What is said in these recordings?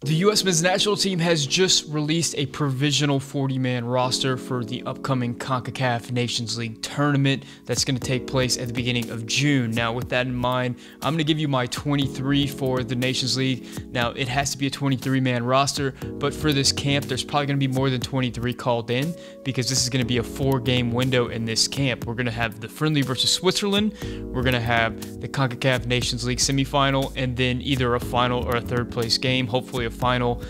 The U.S. men's national team has just released a provisional 40-man roster for the upcoming CONCACAF Nations League tournament that's going to take place at the beginning of June. Now, with that in mind, I'm going to give you my 23 for the Nations League. Now, it has to be a 23-man roster, but for this camp, there's probably going to be more than 23 called in because this is going to be a 4-game window in this camp. We're going to have the friendly versus Switzerland. We're going to have the CONCACAF Nations League semifinal, and then either a final or a third-place game, hopefully a final,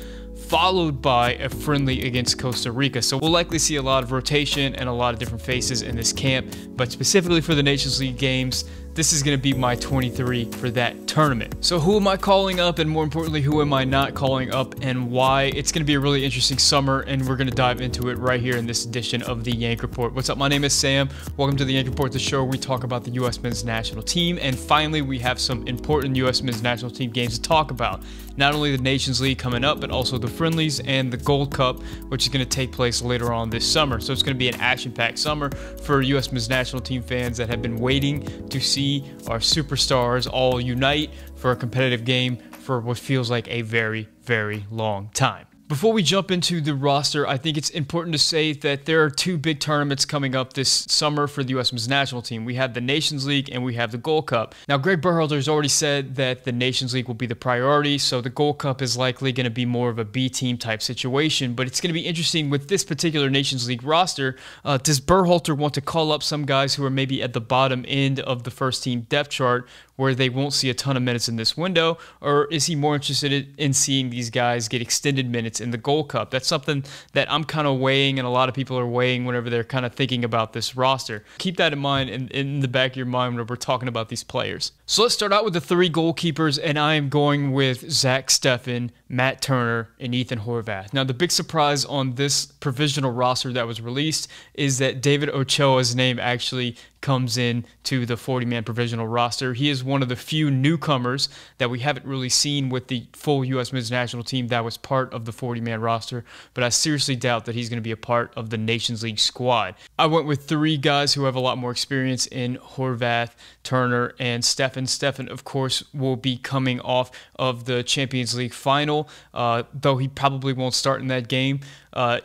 followed by a friendly against Costa Rica. So we'll likely see a lot of rotation and a lot of different faces in this camp, but specifically for the Nations League games, this is going to be my 23 for that tournament. So who am I calling up, and more importantly, who am I not calling up, and why? It's going to be a really interesting summer, and we're going to dive into it right here in this edition of the Yank Report. What's up? My name is Sam. Welcome to the Yank Report, the show where we talk about the U.S. men's national team, and finally, we have some important U.S. men's national team games to talk about. Not only the Nations League coming up, but also the friendlies and the Gold Cup, which is going to take place later on this summer. So it's going to be an action-packed summer for U.S. men's national team fans that have been waiting to see our superstars all unite for a competitive game for what feels like a very, very long time. Before we jump into the roster, I think it's important to say that there are two big tournaments coming up this summer for the U.S. men's national team. We have the Nations League and we have the Gold Cup. Now, Greg Berhalter has already said that the Nations League will be the priority, so the Gold Cup is likely going to be more of a B-team type situation, but it's going to be interesting with this particular Nations League roster. Does Berhalter want to call up some guys who are maybe at the bottom end of the first team depth chart where they won't see a ton of minutes in this window, or is he more interested in seeing these guys get extended minutes in the Gold Cup? That's something that I'm kind of weighing, and a lot of people are weighing whenever they're kind of thinking about this roster. Keep that in mind in the back of your mind when we're talking about these players. So let's start out with the three goalkeepers, and I am going with Zach Steffen, Matt Turner, and Ethan Horvath. Now, the big surprise on this provisional roster that was released is that David Ochoa's name actually comes in to the 40-man provisional roster. He is one of the few newcomers that we haven't really seen with the full U.S. men's national team that was part of the 40-man roster, but I seriously doubt that he's going to be a part of the Nations League squad. I went with three guys who have a lot more experience in Horvath, Turner, and Steffen. Steffen, of course, will be coming off of the Champions League final, though he probably won't start in that game.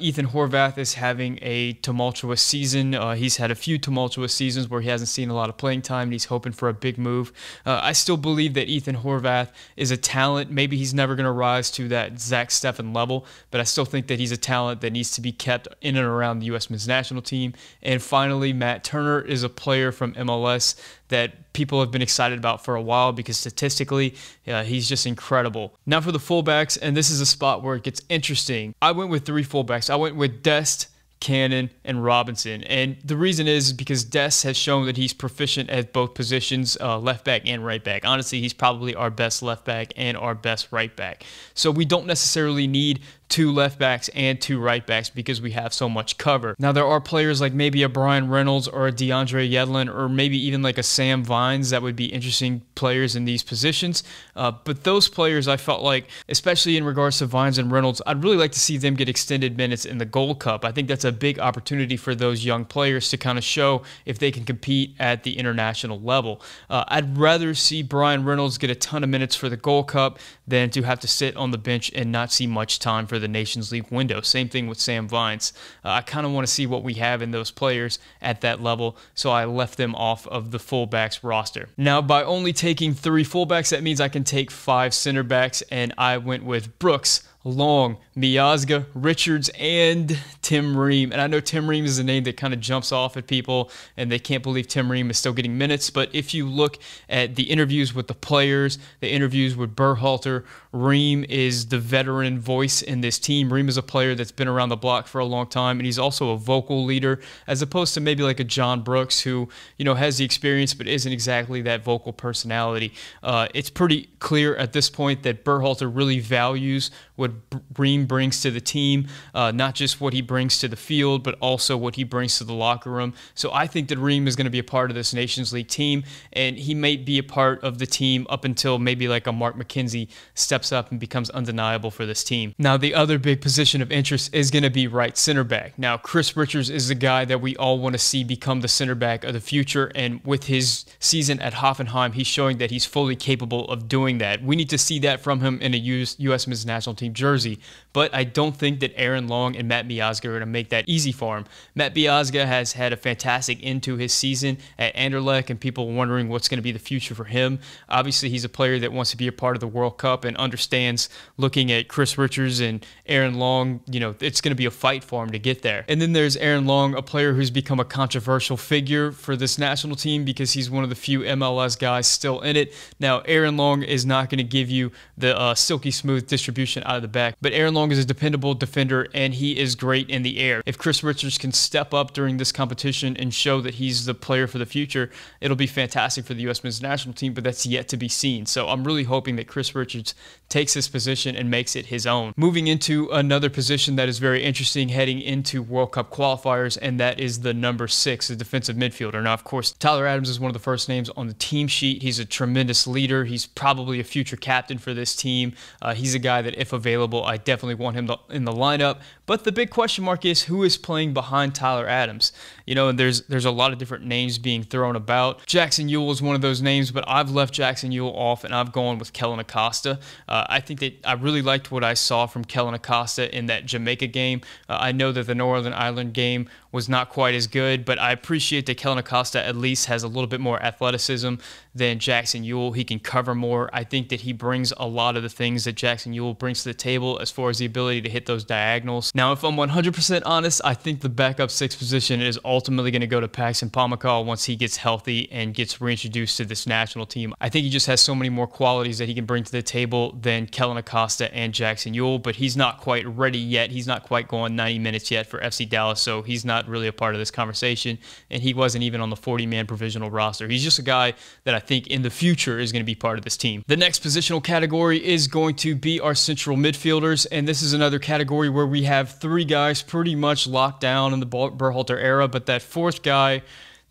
Ethan Horvath is having a tumultuous season. He's had a few tumultuous seasons where he hasn't seen a lot of playing time, and he's hoping for a big move. I still believe that Ethan Horvath is a talent. Maybe he's never going to rise to that Zach Steffen level, but I still think that he's a talent that needs to be kept in and around the U.S. men's national team. And finally, Matt Turner is a player from MLS that people have been excited about for a while because statistically, he's just incredible. Now for the fullbacks, and this is a spot where it gets interesting. I went with three fullbacks. I went with Dest, Cannon, and Robinson. And the reason is because Dest has shown that he's proficient at both positions, left back and right back. Honestly, he's probably our best left back and our best right back. So we don't necessarily need two left backs and two right backs because we have so much cover. Now, there are players like maybe a Brian Reynolds or a DeAndre Yedlin or maybe even like a Sam Vines that would be interesting players in these positions. But those players, I felt like, especially in regards to Vines and Reynolds, I'd really like to see them get extended minutes in the Gold Cup. I think that's a big opportunity for those young players to kind of show if they can compete at the international level. I'd rather see Brian Reynolds get a ton of minutes for the Gold Cup than to have to sit on the bench and not see much time for the Nations League window. Same thing with Sam Vines. I kind of want to see what we have in those players at that level, so I left them off of the fullbacks roster. Now, by only taking three fullbacks, that means I can take five center backs, and I went with Brooks, Long, Miazga, Richards, and Tim Ream. And I know Tim Ream is a name that kind of jumps off at people, and they can't believe Tim Ream is still getting minutes. But if you look at the interviews with the players, the interviews with Berhalter, Ream is the veteran voice in this team. Ream is a player that's been around the block for a long time, and he's also a vocal leader, as opposed to maybe like a John Brooks who, you know, has the experience but isn't exactly that vocal personality. It's pretty clear at this point that Berhalter really values what Ream brings to the team, not just what he brings to the field, but also what he brings to the locker room. So I think that Ream is going to be a part of this Nations League team, and he may be a part of the team up until maybe like a Mark McKenzie steps up and becomes undeniable for this team. Now, the other big position of interest is going to be right center back. Now, Chris Richards is the guy that we all want to see become the center back of the future, and with his season at Hoffenheim, he's showing that he's fully capable of doing that. We need to see that from him in a U.S. men's national team jersey, but I don't think that Aaron Long and Matt Miazga are going to make that easy for him. Matt Miazga has had a fantastic end to his season at Anderlecht, and people are wondering what's going to be the future for him. Obviously, he's a player that wants to be a part of the World Cup and understands, looking at Chris Richards and Aaron Long, it's going to be a fight for him to get there. And then there's Aaron Long, a player who's become a controversial figure for this national team because he's one of the few MLS guys still in it. Now, Aaron Long is not going to give you the silky smooth distribution out of the back, but Aaron Long is a dependable defender, and he is great in the air. If Chris Richards can step up during this competition and show that he's the player for the future, it'll be fantastic for the U.S. men's national team, but that's yet to be seen. So I'm really hoping that Chris Richards takes this position and makes it his own. Moving into another position that is very interesting heading into World Cup qualifiers, and that is the number 6, the defensive midfielder. Now, of course, Tyler Adams is one of the first names on the team sheet. He's a tremendous leader. He's probably a future captain for this team. He's a guy that, if available, I definitely want him in the lineup. But the big question mark is who is playing behind Tyler Adams. And there's a lot of different names being thrown about. Jackson Yueill is one of those names, but I've left Jackson Yueill off, and I've gone with Kellyn Acosta. I think that I really liked what I saw from Kellyn Acosta in that Jamaica game. I know that the Northern Ireland game was not quite as good, but I appreciate that Kellyn Acosta at least has a little bit more athleticism than Jackson Yueill. He can cover more. I think that he brings a lot of the things that Jackson Yueill brings to the table as far as the ability to hit those diagonals. Now, if I'm 100% honest, I think the backup 6 position is ultimately going to go to Paxton Pomykal once he gets healthy and gets reintroduced to this national team. I think he just has so many more qualities that he can bring to the table than Kellyn Acosta and Jackson Yueill, but he's not quite ready yet. He's not quite going 90 minutes yet for FC Dallas, so he's not really a part of this conversation, and he wasn't even on the 40-man provisional roster. He's just a guy that I think in the future is going to be part of this team. The next positional category is going to be our central midfielders, and this is another category where we have 3 guys pretty much locked down in the Berhalter era, but that 4th guy,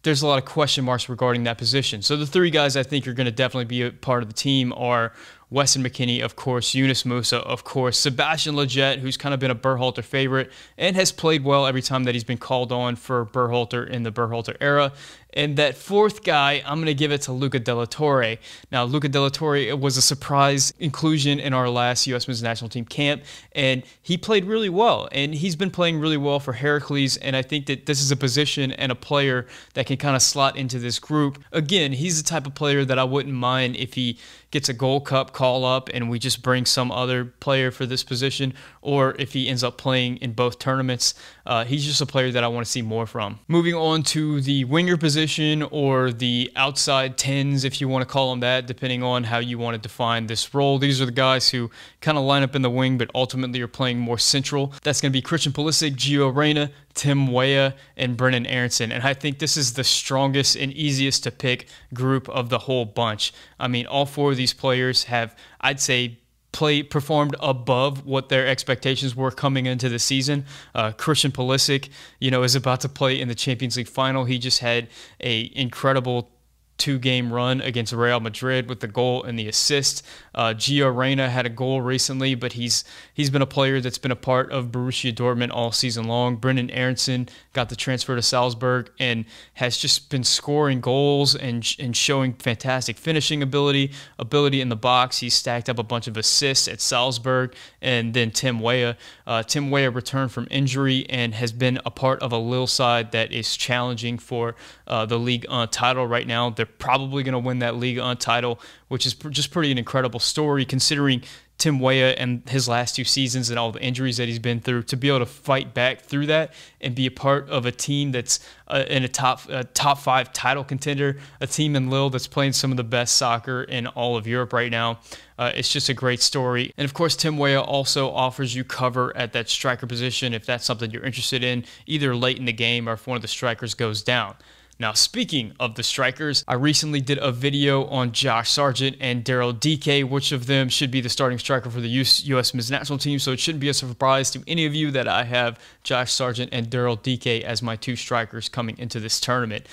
there's a lot of question marks regarding that position. So the 3 guys I think are going to definitely be a part of the team are Weston McKennie, of course, Yunus Musah, of course, Sebastian Lletget, who's kind of been a Berhalter favorite and has played well every time that he's been called on for Berhalter in the Berhalter era. And that 4th guy, I'm going to give it to Luca de la Torre. Now, Luca de la Torre was a surprise inclusion in our last U.S. men's national team camp, and he played really well. And he's been playing really well for Heracles, and I think that this is a position and a player that can kind of slot into this group. Again, he's the type of player that I wouldn't mind if he gets a Gold Cup call up and we just bring some other player for this position, or if he ends up playing in both tournaments. He's just a player that I want to see more from. Moving on to the winger position, or the outside 10s, if you want to call them that, depending on how you want to define this role. These are the guys who kind of line up in the wing, but ultimately are playing more central. That's going to be Christian Pulisic, Gio Reyna, Tim Weah, and Brenden Aaronson. And I think this is the strongest and easiest to pick group of the whole bunch. I mean, all 4 of these players have, I'd say, performed above what their expectations were coming into the season. Christian Pulisic, is about to play in the Champions League final. He just had an incredible 2-game run against Real Madrid with the goal and the assist. Gio Reyna had a goal recently, but he's been a player that's been a part of Borussia Dortmund all season long. Brenden Aaronson got the transfer to Salzburg and has just been scoring goals and showing fantastic finishing ability in the box. He's stacked up a bunch of assists at Salzburg. And then Tim Weah. Tim Weah returned from injury and has been a part of a Lille side that is challenging for the Ligue 1 title right now. They're probably going to win that Ligue 1 title, which is just pretty an incredible story considering Tim Weah and his last 2 seasons and all the injuries that he's been through, to be able to fight back through that and be a part of a team that's in a top 5 title contender, a team in Lille that's playing some of the best soccer in all of Europe right now. It's just a great story. And of course, Tim Weah also offers you cover at that striker position if that's something you're interested in, either late in the game or if one of the strikers goes down. Now, speaking of the strikers, I recently did a video on Josh Sargent and Daryl Dike, which of them should be the starting striker for the U.S. men's national team, so it shouldn't be a surprise to any of you that I have Josh Sargent and Daryl Dike as my 2 strikers coming into this tournament.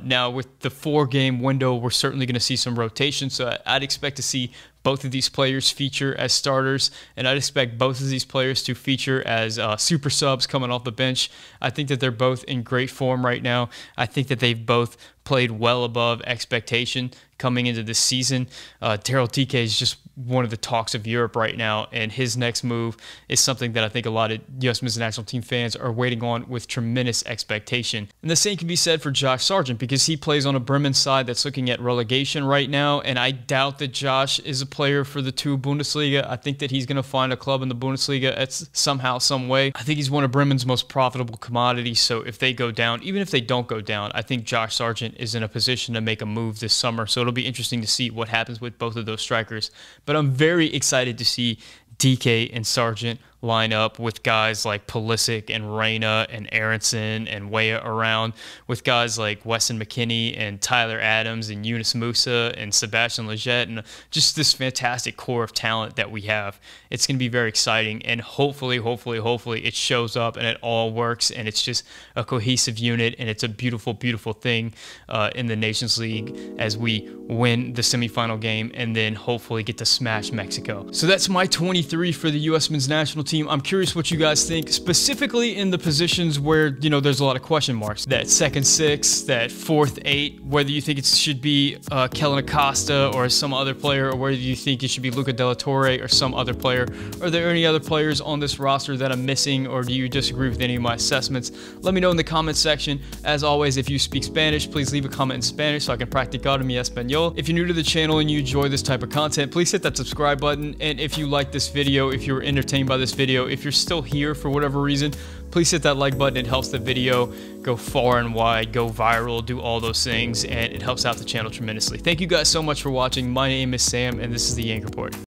Now, with the 4-game window, we're certainly going to see some rotation, so I'd expect to see both of these players feature as starters, and I'd expect both of these players to feature as super subs coming off the bench. I think that they're both in great form right now. I think that they've both played well above expectation coming into this season. Daryl Dike is just one of the talks of Europe right now, and his next move is something that I think a lot of U.S. men's national team fans are waiting on with tremendous expectation. And the same can be said for Josh Sargent, because he plays on a Bremen side that's looking at relegation right now, and I doubt that Josh is a player for the 2 Bundesliga. I think that he's going to find a club in the Bundesliga somehow, some way. I think he's one of Bremen's most profitable commodities, so if they go down, even if they don't go down, I think Josh Sargent is in a position to make a move this summer, so it'll be interesting to see what happens with both of those strikers. But I'm very excited to see Dike and Sargent line up with guys like Pulisic and Reyna and Aronson and Weah around, with guys like Weston McKennie and Tyler Adams and Yunus Musa and Sebastian Lletget, and just this fantastic core of talent that we have. It's going to be very exciting, and hopefully it shows up and it all works, and it's just a cohesive unit, and it's a beautiful, beautiful thing in the Nations League as we win the semifinal game and then hopefully get to smash Mexico. So that's my 23 for the U.S. men's national team. I'm curious what you guys think, specifically in the positions where, you know, there's a lot of question marks. That second 6, that fourth 8, whether you think it should be Kellen Acosta or some other player, or whether you think it should be Luca de la Torre or some other player. Are there any other players on this roster that I'm missing, or do you disagree with any of my assessments? Let me know in the comments section. As always, if you speak Spanish, please leave a comment in Spanish so I can practicar mi español. If you're new to the channel and you enjoy this type of content, please hit that subscribe button. And if you like this video, if you were entertained by this video, if you're still here for whatever reason, please hit that like button. It helps the video go far and wide, go viral, do all those things, and it helps out the channel tremendously. Thank you guys so much for watching. My name is Sam, and this is the Yank Report.